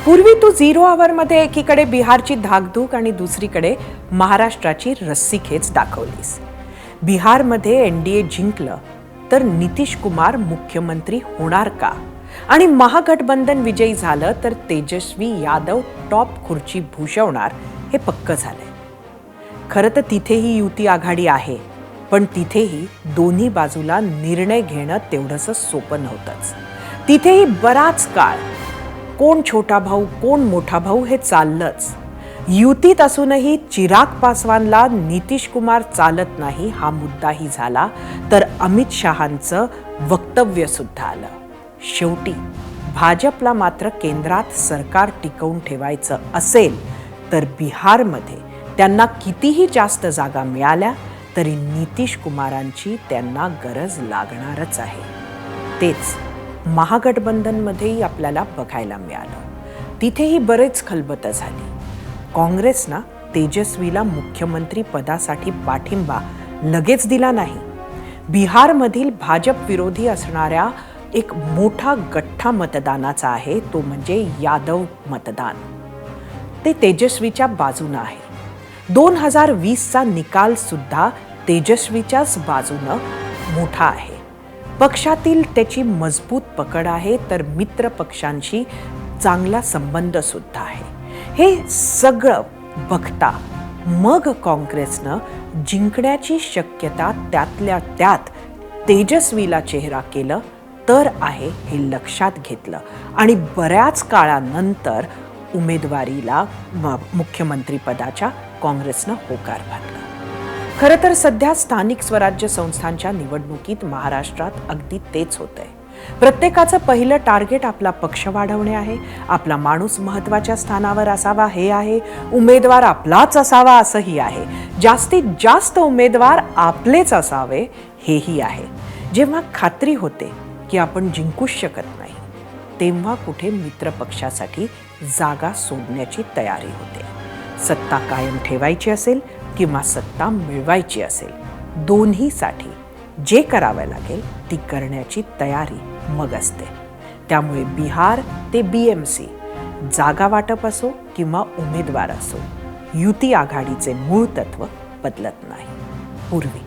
पूर्वी तू 0 आवरमध्ये एकीकडे बिहारची धाकधूक आणि दुसरीकडे महाराष्ट्राची रस्सीखेच दाखवलीस. बिहारमध्ये एनडीए जिंकलं तर नितीश कुमार मुख्यमंत्री होणार का, आणि महागठबंधन विजयी झालं तर तेजस्वी यादव टॉप खुर्ची भूषवणार हे पक्क झालंय. खरं तर तिथेही युती आघाडी आहे, पण तिथेही दोन्ही बाजूला निर्णय घेणं तेवढंसं सोपं नव्हतंच. तिथेही बराच काळ कोण छोटा भाऊ कोण मोठा भाऊ हे चाललंच. युतीत असूनही चिराग पासवानला नितीश कुमार चालत नाही हा मुद्दाही झाला, तर अमित शहांचं वक्तव्य सुद्धा आलं. शेवटी भाजपला मात्र केंद्रात सरकार टिकवून ठेवायचं असेल तर बिहारमध्ये त्यांना कितीही जास्त जागा मिळाल्या तरी नितीश कुमारांची त्यांना गरज लागणारच आहे. तेच महागठबंधनमध्येही आपल्याला बघायला मिळालं. तिथेही बरेच खलबतं झाली. काँग्रेसनं तेजस्वीला मुख्यमंत्री पदासाठी पाठिंबा लगेच दिला नाही. बिहारमधील भाजप विरोधी असणाऱ्या एक मोठा गठ्ठा मतदानाचा आहे, तो म्हणजे यादव मतदान. ते तेजस्वीच्या बाजूनं आहे. 2020चा निकाल सुद्धा तेजस्वीच्याच बाजूनं मोठा आहे. पक्षातील त्याची मजबूत पकड आहे, तर मित्र पक्षांशी चांगला संबंध सुद्धा आहे. हे सगळं बघता मग काँग्रेसनं जिंकण्याची शक्यता त्यातल्या त्यात तेजस्वीला चेहरा केलं तर आहे हे लक्षात घेतलं आणि बऱ्याच काळानंतर उमेदवारीला मुख्यमंत्रीपदाच्या काँग्रेसनं होकार भरला. खरं तर सध्या स्थानिक स्वराज्य संस्थांच्या निवडणुकीत महाराष्ट्रात अगदी तेच होतंय. प्रत्येकाचं पहिलं टार्गेट आपला पक्ष वाढवणे आहे, आपला माणूस महत्त्वाच्या स्थानावर असावा हे आहे, उमेदवार आपलाच असावा असंही आहे, जास्तीत जास्त उमेदवार आपलेच असावे हेही आहे. जेव्हा खात्री होते की आपण जिंकूच शकत नाही, तेव्हा कुठे मित्रपक्षासाठी जागा सोडण्याची तयारी होते. सत्ता कायम ठेवायची असेल किंवा सत्ता मिळवायची असेल, दोन्हीसाठी जे करावं लागेल ती करण्याची तयारी मग असते. त्यामुळे बिहार ते BMC, जागा वाटप असो किंवा उमेदवार असो, युती आघाडीचे मूळ तत्व बदलत नाही. पूर्वी